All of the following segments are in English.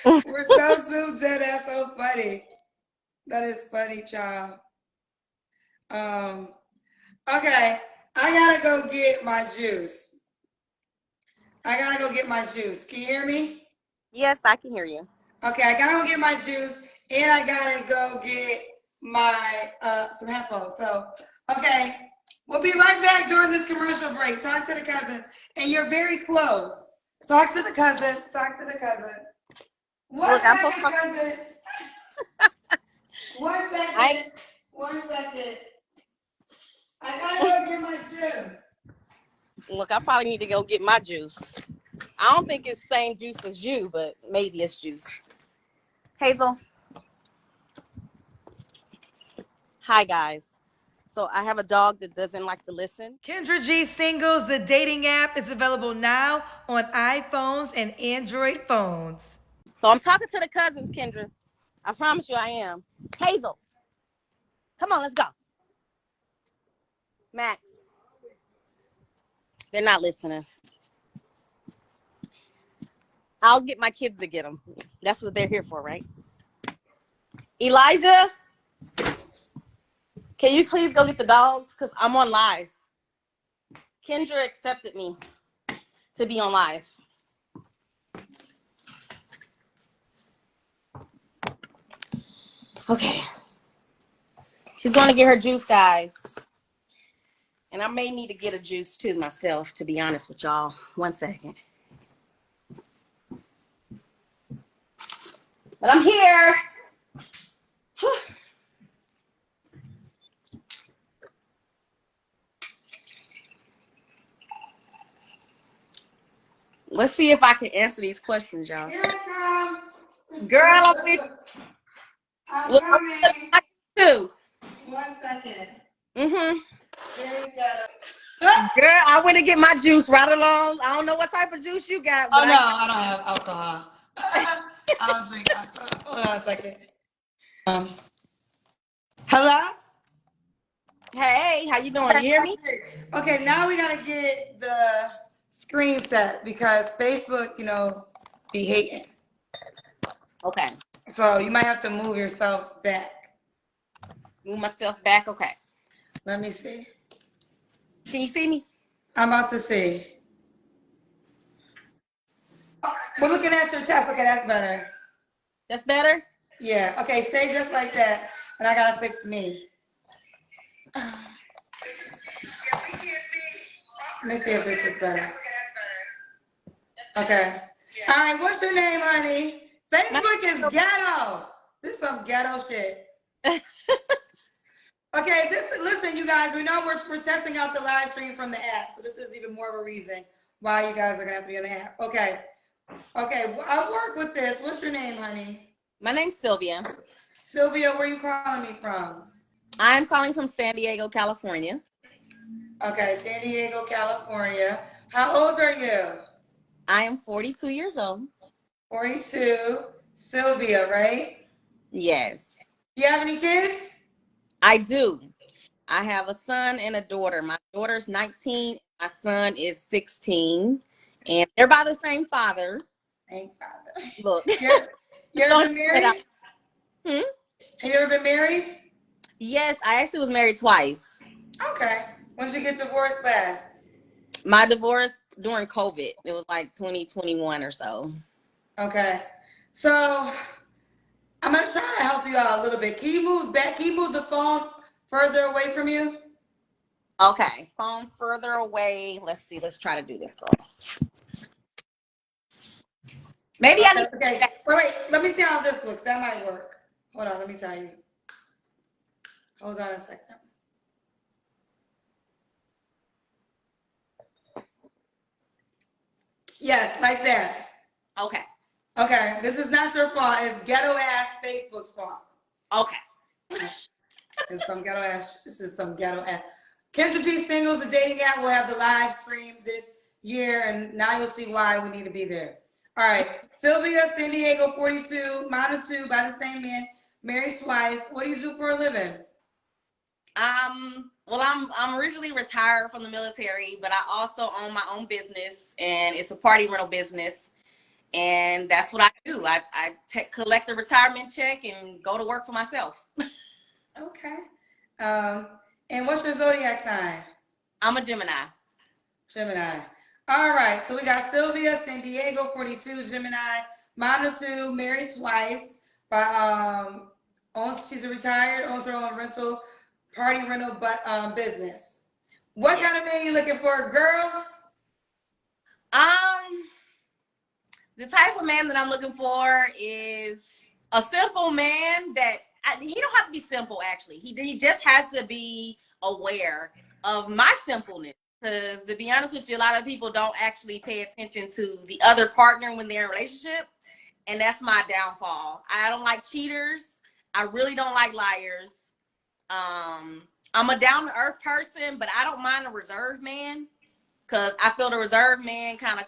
We're so zoomed in. That's so funny. That is funny, child. Um, okay, I gotta go get my juice. I gotta go get my juice. Can you hear me? Yes, I can hear you. Okay, I gotta go get my juice and I gotta go get my some headphones. So, okay, we'll be right back during this commercial break. Talk to the cousins, and you're very close. Talk to the cousins. Talk to the cousins. One Look, I'm supposed second, to. cousins. One I second. 1 second. I gotta go get my juice. look. I probably need to go get my juice. I don't think it's the same juice as you, but maybe it's juice. Hazel. Hi guys. So I have a dog that doesn't like to listen. Kendra G Singles, the dating app, is available now on iPhones and Android phones. So I'm talking to the cousins, Kendra. I promise you I am. Hazel. Come on, let's go. Max. They're not listening. I'll get my kids to get them. That's what they're here for, right? Elijah, can you please go get the dogs? Because I'm on live. Kendra accepted me to be on live. Okay. She's going to get her juice, guys. And I may need to get a juice too myself, to be honest with y'all. 1 second. But I'm here. Let's see if I can answer these questions, y'all. Here I come. Girl, I'm with you. I'm Look, coming. too. 1 second. Mm-hmm. Here we go. Girl, I went to get my juice right along. I don't know what type of juice you got. Oh But no, I don't have alcohol. I don't drink alcohol. Hold on a second. Hello? Hey, how you doing? You hear me? Okay, now we gotta get the screen set because Facebook, be hating. Okay. So you might have to move yourself back. Move myself back. Okay. Let me see. Can you see me? I'm about to see. We're looking at your chest. Okay, that's better. That's better? Yeah. Okay, stay just like that. And I gotta fix me. Let me see if this is better. Okay. All right, what's your name, honey? Facebook is ghetto. This is some ghetto shit. Okay, listen, you guys, we know we're testing out the live stream from the app, so this is even more of a reason why you guys are gonna have to be on the app. Okay, I'll work with this. What's your name, honey? My name's Sylvia. Sylvia, where are you calling me from? I'm calling from San Diego, California. Okay, San Diego, California. How old are you? I am 42 years old. 42. Sylvia, right? Yes. Do you have any kids? I do. I have a son and a daughter. My daughter's 19. My son is 16. And they're by the same father. Thank Father. Look. You ever been married? Hmm? Have you ever been married? Yes, I actually was married twice. Okay. When did you get divorced last? My divorce during COVID. It was like 2021 or so. Okay. So I'm going to try to help you out a little bit. Can you move back? Can you move the phone further away from you? Okay. Phone further away. Let's see. Let's try to do this, girl. Maybe I need. Okay. Wait. Let me see how this looks. That might work. Hold on. Let me tell you. Hold on a second. Yes, like that. Okay. Okay. This is not your fault. It's ghetto ass Facebook's fault. Okay. It's some ghetto ass. This is some ghetto ass. Kendra G Singles, the dating app, will have the live stream this year, and now you'll see why we need to be there. All right. Sylvia, San Diego, 42, model 2 by the same man, married twice. What do you do for a living? Well, I'm originally retired from the military, but I also own my own business, and it's a party rental business, and that's what I do. I collect the retirement check and go to work for myself. Okay. And what's your zodiac sign? I'm a Gemini. Gemini. All right. So we got Sylvia, San Diego, 42, Gemini, Mom two, married twice. By she's a retired, owns her own party rental, but business. What kind of man you looking for, girl? The type of man that I'm looking for is a simple man that he don't have to be simple. Actually, he just has to be aware of my simpleness. Because to be honest with you, a lot of people don't actually pay attention to the other partner when they're in a relationship, and that's my downfall. I don't like cheaters. I really don't like liars. I'm a down to earth person, but I don't mind a reserved man. Because I feel the reserved man kind of,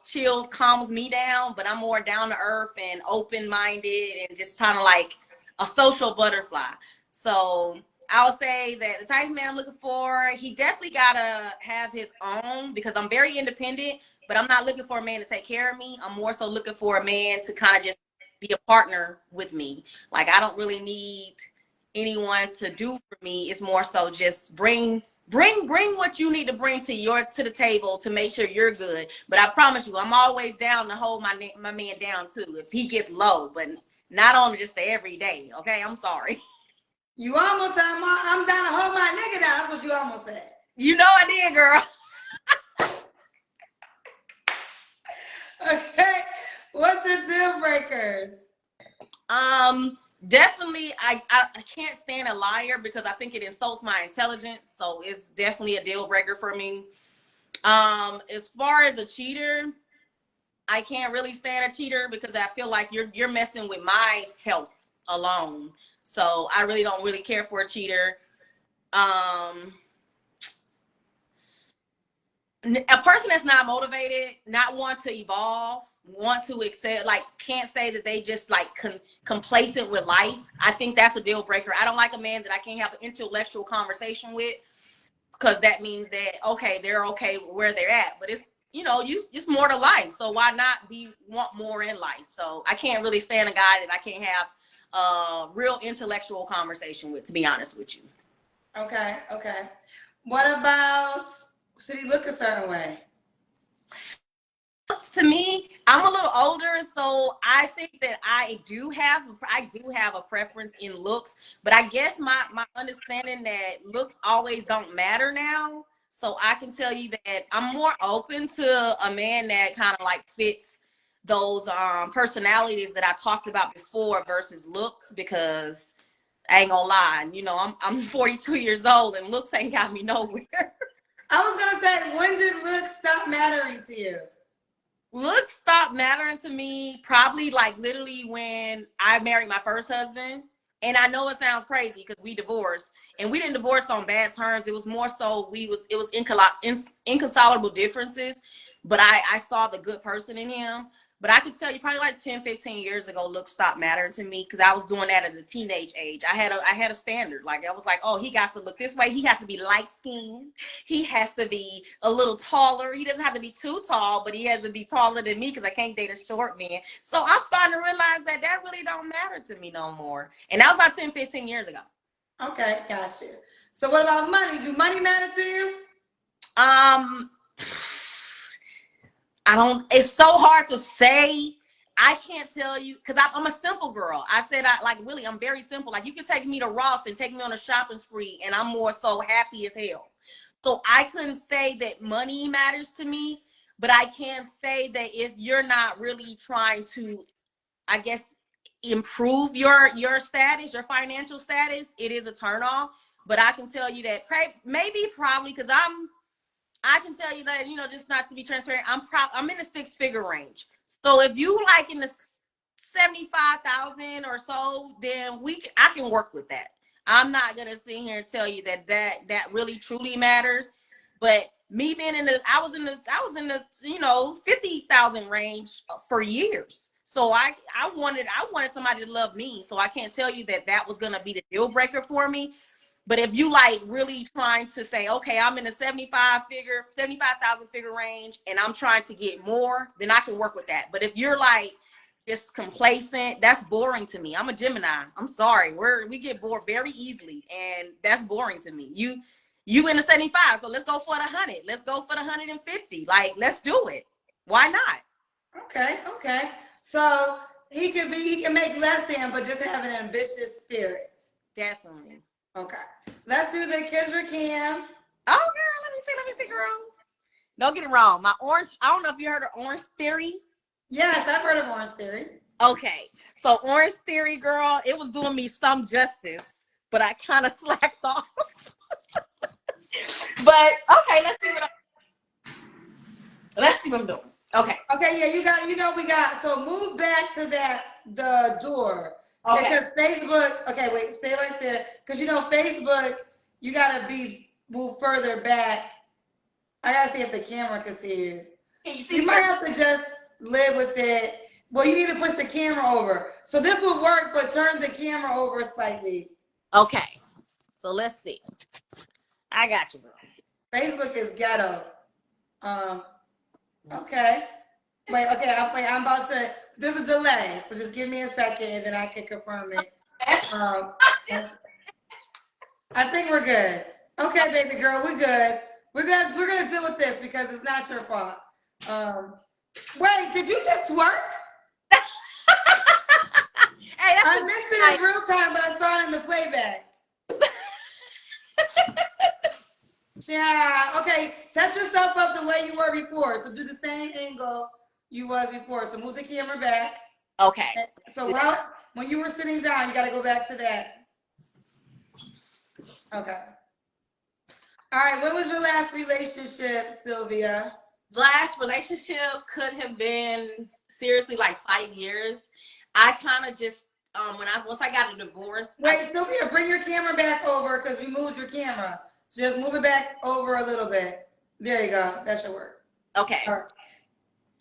chill, calms me down, but I'm more down to earth and open-minded and just kind of like a social butterfly. So I would say that the type of man I'm looking for, he definitely got to have his own, because I'm very independent, but I'm not looking for a man to take care of me. I'm more so looking for a man to kind of just be a partner with me. Like, I don't really need anyone to do for me. It's more so just bring what you need to bring to the table to make sure you're good. But I promise you, I'm always down to hold my man down too if he gets low, but not on just the everyday. Okay, I'm sorry. You almost said I'm down to hold my nigga down. That's what you almost said. You know I did, girl. Okay, what's your deal breakers? Definitely, I can't stand a liar because I think it insults my intelligence. So it's definitely a deal breaker for me. As far as a cheater, I can't really stand a cheater because I feel like you're messing with my health alone. So I really don't really care for a cheater. A person that's not motivated, not want to evolve, want to excel, like can't say that they just like complacent with life. I think that's a deal breaker. I don't like a man that I can't have an intellectual conversation with, because that means that, okay, they're okay where they're at, but it's, it's more to life. So why not want more in life? So I can't really stand a guy that I can't have a real intellectual conversation with, to be honest with you. Okay. What about, should he look a certain way? To me, I'm a little older, so I think that I do have a preference in looks, but I guess my understanding that looks always don't matter now. So I can tell you that I'm more open to a man that kind of like fits those personalities that I talked about before versus looks, because I ain't gonna lie, I'm 42 years old and looks ain't got me nowhere. I was gonna say, when did looks stop mattering to you? Looks stopped mattering to me probably like literally when I married my first husband. And I know it sounds crazy because we divorced, and we didn't divorce on bad terms. It was more so it was inconsolable differences, but I saw the good person in him. But I could tell you probably like 10, 15 years ago, looks stopped mattering to me because I was doing that at a teenage age. I had a standard. Like, I was like, oh, he got to look this way. He has to be light skinned. He has to be a little taller. He doesn't have to be too tall, but he has to be taller than me because I can't date a short man. So I'm starting to realize that really don't matter to me no more. And that was about 10, 15 years ago. Okay, gotcha. So what about money? Do money matter to you? It's so hard to say. I can't tell you because I'm a simple girl. I said, I'm very simple. Like, you can take me to Ross and take me on a shopping spree and I'm more so happy as hell. So I couldn't say that money matters to me, but I can say that if you're not really trying to, I guess, improve your status, your financial status, it is a turnoff. But I can tell you that probably because I can tell you that, just not to be transparent, I'm in the six-figure range. So if you like in the 75,000 or so, then I can work with that. I'm not gonna sit here and tell you that really truly matters. But me being I was in the 50,000 range for years. So I wanted somebody to love me. So I can't tell you that was gonna be the deal breaker for me. But if you like really trying to say, okay, I'm in a 75,000 figure range and I'm trying to get more, then I can work with that. But if you're like just complacent. That's boring to me. I'm a Gemini. I'm sorry. We get bored very easily, and that's boring to me. You in the 75, so let's go for the 100. Let's go for the 150. Like, let's do it. Why not? Okay. So he can make less than, but just have an ambitious spirit. Definitely. Okay. Let's do the Kendra Cam. Oh, girl, let me see, girl. Don't get it wrong. My orange, I don't know if you heard of Orange Theory. Yes, I've heard of Orange Theory. Okay. So Orange Theory, girl, it was doing me some justice, but I kind of slacked off. But okay, let's see what I'm doing. Okay. Okay, yeah, we got, so move back to the door. Okay. Because Facebook, okay, wait, stay right there. Because Facebook, you gotta move further back. I gotta see if the camera can see you. Can you see? You might have to just live with it. Well, you need to push the camera over. So this would work, but turn the camera over slightly. Okay. So let's see. I got you, girl. Facebook is ghetto. Okay. I'm about to, there's a delay. So just give me a second and then I can confirm it. I think we're good. Okay, baby girl, we're good. We're gonna deal with this because it's not your fault. Wait, did you just twerk? Hey, I missed it in real time, but I saw it in the playback. Yeah, okay. Set yourself up the way you were before. So do the same angle you was before. So move the camera back. Okay. So when you were sitting down, you got to go back to that. Okay. All right. When was your last relationship, Sylvia? Last relationship could have been seriously like 5 years. I kind of just once I got a divorce. Wait, Sylvia, bring your camera back over because we moved your camera. So just move it back over a little bit. There you go. That should work. Okay. All right.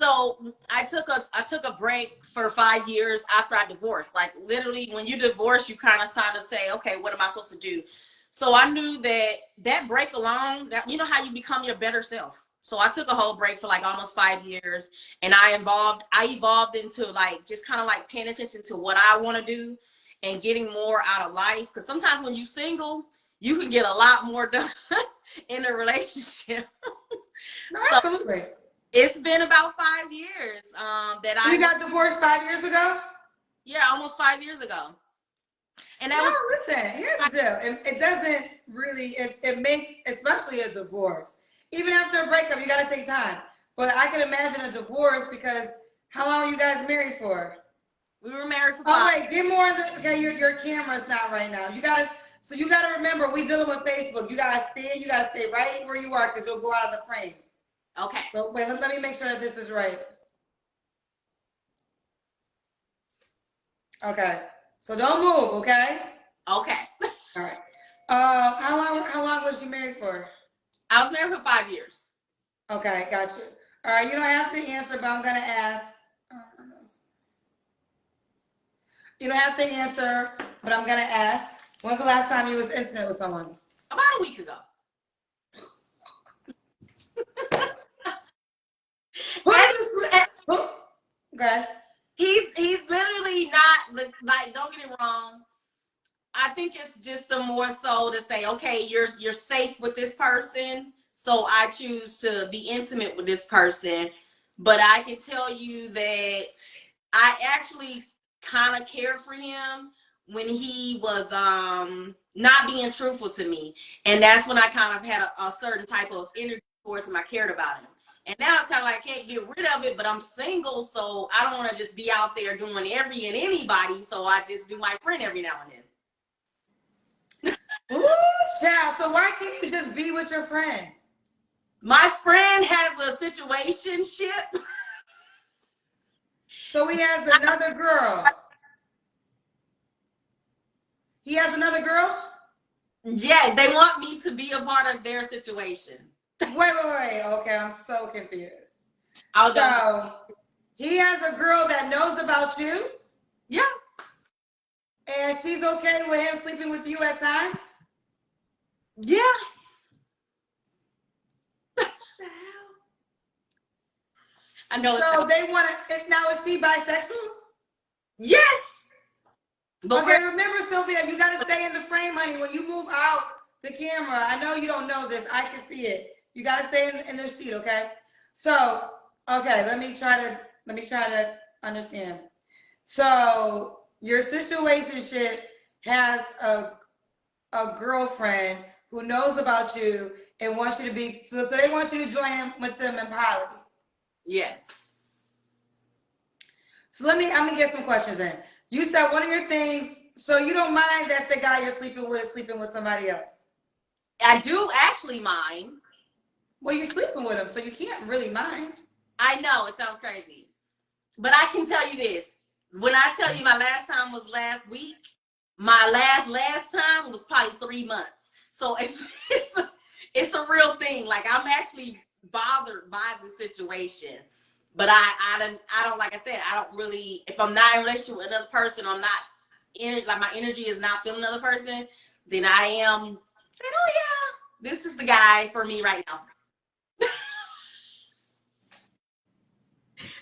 So I took a break for 5 years after I divorced. Like literally, when you divorce, you kind of say, okay, what am I supposed to do? So I knew that break alone, that you know how you become your better self. So I took a whole break for like almost 5 years, and I evolved into like just kind of like paying attention to what I want to do and getting more out of life. Because sometimes when you're single, you can get a lot more done in a relationship. No, absolutely. So it's been about 5 years that You got divorced 5 years ago? Yeah, almost 5 years ago. And that listen, here's the deal. It doesn't really, it makes, especially a divorce. Even after a breakup, you got to take time. But I can imagine a divorce because how long are you guys married for? We were married for 5. Oh, wait, get more in the, okay, your camera's not right now. So you got to remember, we dealing with Facebook. You got to see it. You got to stay right where you are because you'll go out of the frame. Okay. So wait, let me make sure that this is right. Okay. So don't move, okay? Okay. All right. How long was you married for? I was married for 5 years. Okay, got you. All right, you don't have to answer, but I'm gonna ask. You don't have to answer, but I'm gonna ask. When's the last time you was intimate with someone? About a week ago. Okay. He's literally not like, don't get it wrong. I think it's just some more so to say, okay, you're safe with this person, so I choose to be intimate with this person. But I can tell you that I actually kind of cared for him when he was not being truthful to me, and that's when I kind of had a certain type of energy towards him. I cared about him. And now it's kind of like I can't get rid of it, but I'm single, so I don't want to just be out there doing every and anybody. So I just do my friend every now and then. Ooh, child. So why can't you just be with your friend? My friend has a situationship. So he has another girl. He has another girl? Yeah, they want me to be a part of their situation. Wait. Okay, I'm so confused. So he has a girl that knows about you? Yeah. And she's okay with him sleeping with you at times? Yeah. I know. So they want to, now is she bisexual? Yes. But okay, remember, Sylvia, you got to stay in the frame, honey. When you move out the camera, I know you don't know this. I can see it. You got to stay in their seat, okay? So, okay, let me try to understand. So, your situationship has a girlfriend who knows about you and wants you to be, so they want you to join in with them in poly. yes. So I'm gonna get some questions in. You said one of your things, so you don't mind that the guy you're sleeping with is sleeping with somebody else? I do actually mind. Well, you're sleeping with him, so you can't really mind. I know, it sounds crazy. But I can tell you this. When I tell you my last time was last week, my last time was probably 3 months. So it's a real thing. Like, I'm actually bothered by the situation. But I don't, like I said, I don't really, if I'm not in a relationship with another person, I'm not in, like, my energy is not feeling another person, then I am saying, oh yeah, this is the guy for me right now.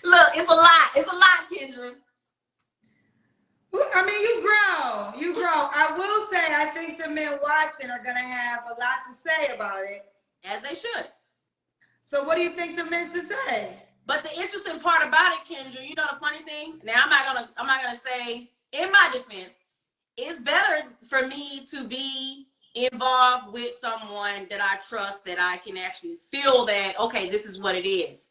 Look, it's a lot. It's a lot, Kendra. I mean, you grown. You grown. I will say, I think the men watching are going to have a lot to say about it. As they should. So what do you think the men should say? But the interesting part about it, Kendra, you know the funny thing? Now, I'm not gonna say, in my defense, it's better for me to be involved with someone that I trust, that I can actually feel that, okay, this is what it is.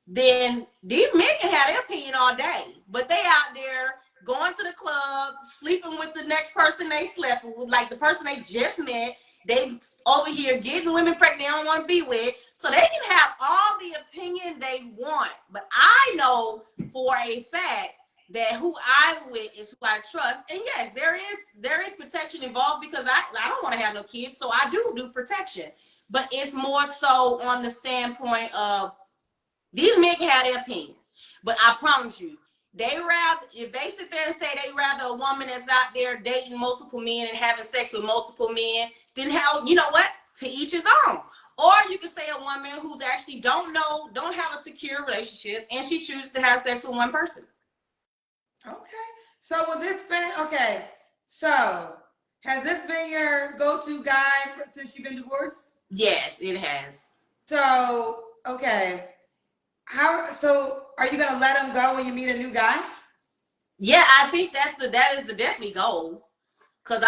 Then these men can have their opinion all day, but they out there going to the club, sleeping with the next person they slept with, like the person they just met. They over here getting women pregnant they don't want to be with, so they can have all the opinion they want. But I know for a fact that who I'm with is who I trust. And yes, there is protection involved, because I don't want to have no kids, so I do protection. But it's more so on the standpoint of, these men can have their opinion, but I promise you, they rather, if they sit there and say they rather a woman that's out there dating multiple men and having sex with multiple men, then how, you know what? To each his own. Or you could say a woman who's actually don't have a secure relationship, and she chooses to have sex with one person. Okay. So will this been, okay. So has this been your go-to guy since you've been divorced? Yes, it has. So, okay. So are you gonna let him go when you meet a new guy? Yeah, I think that is the definitely goal. Cause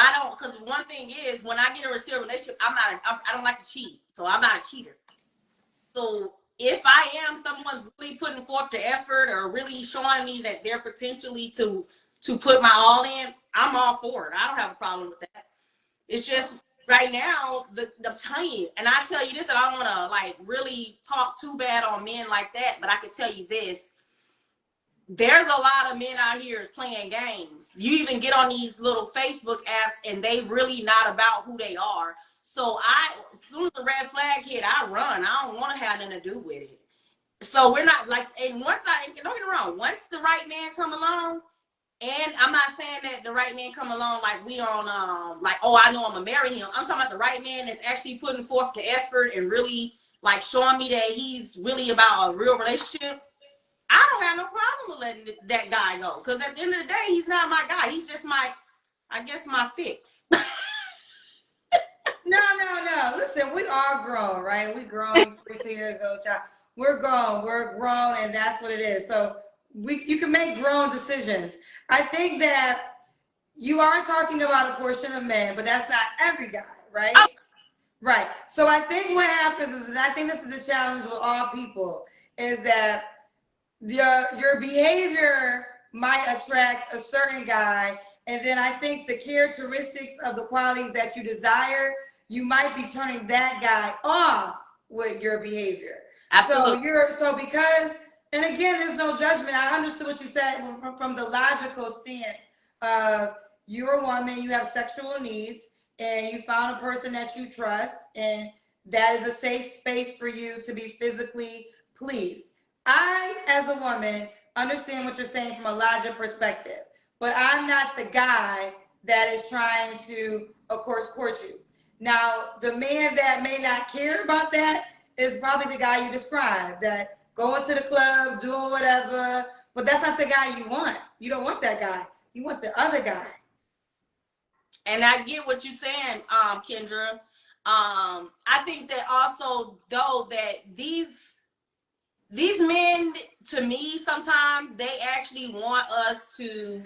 one thing is, when I get in a serious relationship, I don't like to cheat. So I'm not a cheater. So if I am, someone's really putting forth the effort or really showing me that they're potentially to put my all in, I'm all for it. I don't have a problem with that. It's just right now, the time, and I tell you this, and I don't want to like really talk too bad on men like that, but I can tell you this. There's a lot of men out here playing games. You even get on these little Facebook apps and they really not about who they are. So as soon as the red flag hit, I run. I don't want to have nothing to do with it. So we're not like, and don't get me wrong, once the right man come along, and I'm not saying that the right man come along like we on like, oh, I know I'm gonna marry him. I'm talking about the right man that's actually putting forth the effort and really like showing me that he's really about a real relationship. I don't have no problem with letting that guy go, because at the end of the day, he's not my guy. He's just my fix. No. Listen, we are grown, right? We grown, 3 years old child. We're grown, and that's what it is. So you can make grown decisions. I think that you are talking about a portion of men, but that's not every guy, right? Oh. Right. So I think what happens is, and I think this is a challenge with all people, is that your behavior might attract a certain guy, and then I think the characteristics of the qualities that you desire, you might be turning that guy off with your behavior. Absolutely. So because, and again, there's no judgment. I understood what you said from the logical stance of, you're a woman, you have sexual needs, and you found a person that you trust, and that is a safe space for you to be physically pleased. I, as a woman, understand what you're saying from a logic perspective, but I'm not the guy that is trying to, of course, court you. Now, the man that may not care about that is probably the guy you described, that going to the club, doing whatever, but that's not the guy you want. You don't want that guy. You want the other guy. And I get what you're saying, Kendra. I think that also, though, that these men, to me, sometimes they actually want us to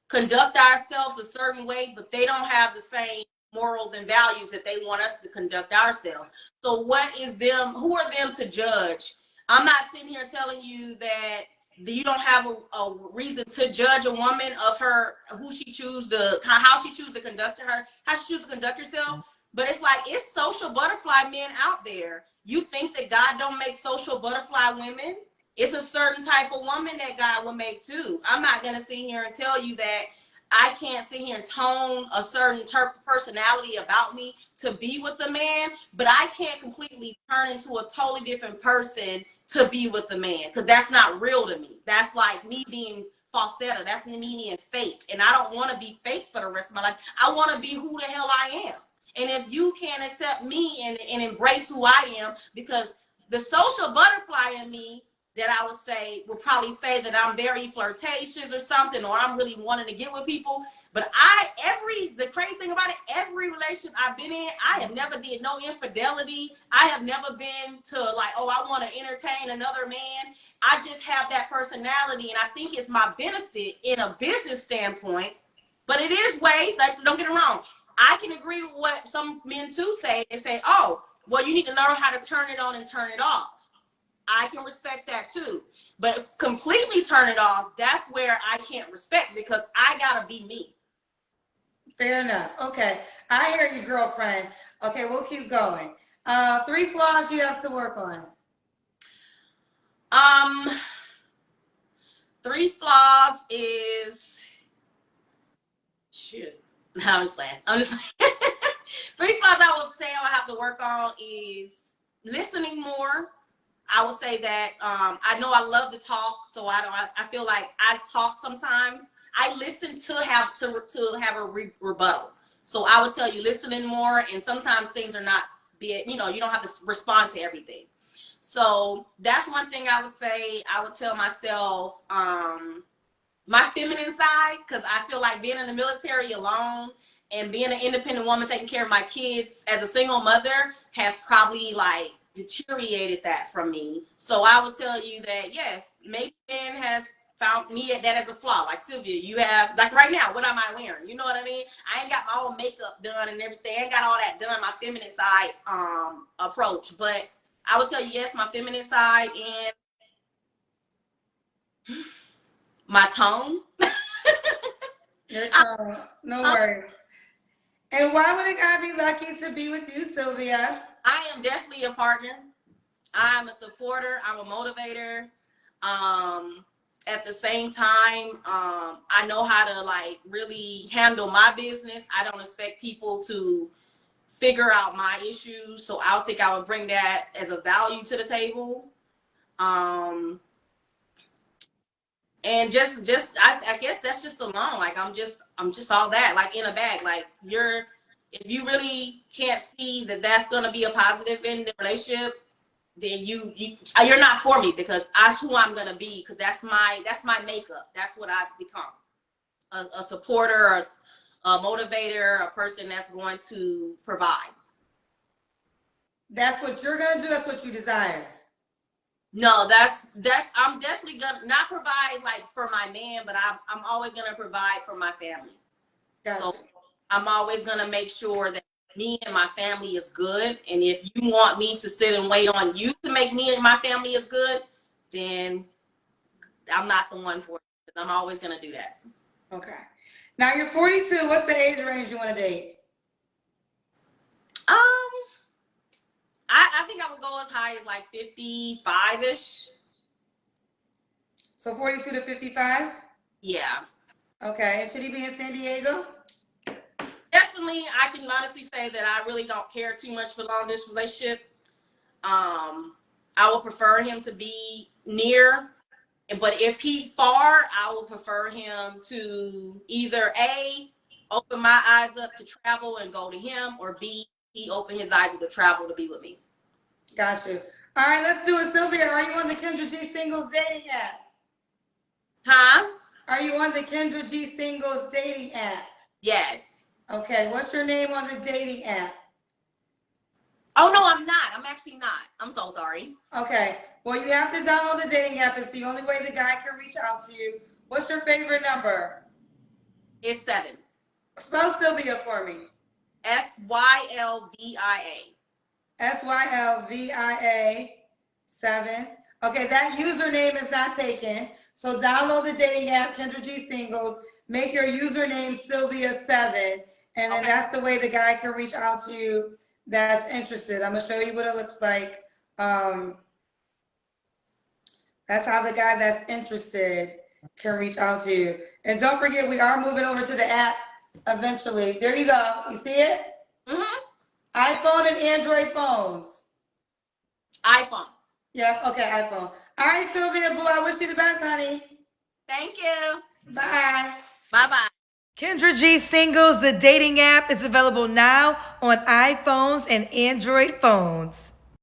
conduct ourselves a certain way, but they don't have the same morals and values that they want us to conduct ourselves. So who are them to judge? I'm not sitting here telling you that you don't have a reason to judge a woman of how she chooses to conduct herself. But it's like, it's social butterfly men out there. You think that God don't make social butterfly women? It's a certain type of woman that God will make too. I'm not going to sit here and tell you that I can't sit here and tone a certain personality about me to be with a man, but I can't completely turn into a totally different person to be with a man, because that's not real to me. That's like me being falsetto. That's me being fake. And I don't want to be fake for the rest of my life. I want to be who the hell I am. And if you can't accept me and embrace who I am, because the social butterfly in me that I would probably say that I'm very flirtatious or something, or I'm really wanting to get with people. But the crazy thing about it, every relationship I've been in, I have never did no infidelity. I have never been to like, oh, I want to entertain another man. I just have that personality, and I think it's my benefit in a business standpoint. But it is ways, like, don't get it wrong. I can agree with what some men too say. They say, oh, well, you need to know how to turn it on and turn it off. I can respect that too. But completely turn it off, that's where I can't respect, because I gotta be me. Fair enough. Okay. I hear you, girlfriend. Okay, we'll keep going. 3 flaws you have to work on. 3 flaws is, shoot. No, I'm just playing. 3 flaws I would say I would have to work on is listening more. I would say that I know I love to talk, so I feel like I talk sometimes. I listen to have a rebuttal. So I would tell you, listening more, and sometimes things are not you don't have to respond to everything. So that's one thing I would say. I would tell myself my feminine side, because I feel like being in the military alone and being an independent woman taking care of my kids as a single mother has probably like deteriorated that from me. So I would tell you that yes, maybe Ben has found me at that as a flaw. Like Sylvia, you have, like right now, what am I wearing? You know what I mean? I ain't got my own makeup done and everything. I ain't got all that done, my feminine side approach. But I would tell you, yes, my feminine side and my tone. Your tone. No worries. And why would a guy be lucky to be with you, Sylvia? I am definitely a partner. I'm a supporter. I'm a motivator. At the same time, I know how to like really handle my business. I don't expect people to figure out my issues. So I think I would bring that as a value to the table. And I guess that's just alone. Like I'm just all that, like in a bag. Like if you really can't see that that's gonna be a positive in the relationship, then you're not for me, because that's who I'm gonna be, because that's my makeup. That's what I've become. A supporter, a motivator, a person that's going to provide. That's what you're gonna do, that's what you desire. No, I'm definitely gonna not provide like for my man, but I'm always gonna provide for my family. Gotcha. So I'm always gonna make sure that me and my family is good. And if you want me to sit and wait on you to make me and my family is good, then I'm not the one for it. Because I'm always gonna do that. Okay. Now you're 42. What's the age range you want to date? I think I would go as high as like 55-ish. So 42 to 55? Yeah. Okay. And should he be in San Diego? Definitely, I can honestly say that I really don't care too much for long distance relationship. I would prefer him to be near, but if he's far, I would prefer him to either A, open my eyes up to travel and go to him, or B, he open his eyes up to travel to be with me. Got you. All right, let's do it. Sylvia, are you on the Kendra G Singles dating app? Huh? Are you on the Kendra G Singles dating app? Yes. Okay, what's your name on the dating app? Oh, no, I'm not. I'm actually not. I'm so sorry. Okay, well, you have to download the dating app. It's the only way the guy can reach out to you. What's your favorite number? It's 7. Spell Sylvia for me. Sylvia. Sylvia 7. Okay, that username is not taken. So download the dating app, Kendra G Singles. Make your username Sylvia 7. And then that's the way the guy can reach out to you that's interested. I'm going to show you what it looks like. That's how the guy that's interested can reach out to you. And don't forget, we are moving over to the app eventually. There you go. You see it? Mm-hmm. iPhone and Android phones. iPhone. Yep. Okay, iPhone. All right, Sylvia, boo, I wish you the best, honey. Thank you. Bye. Bye-bye. Kendra G Singles, the dating app, is available now on iPhones and Android phones.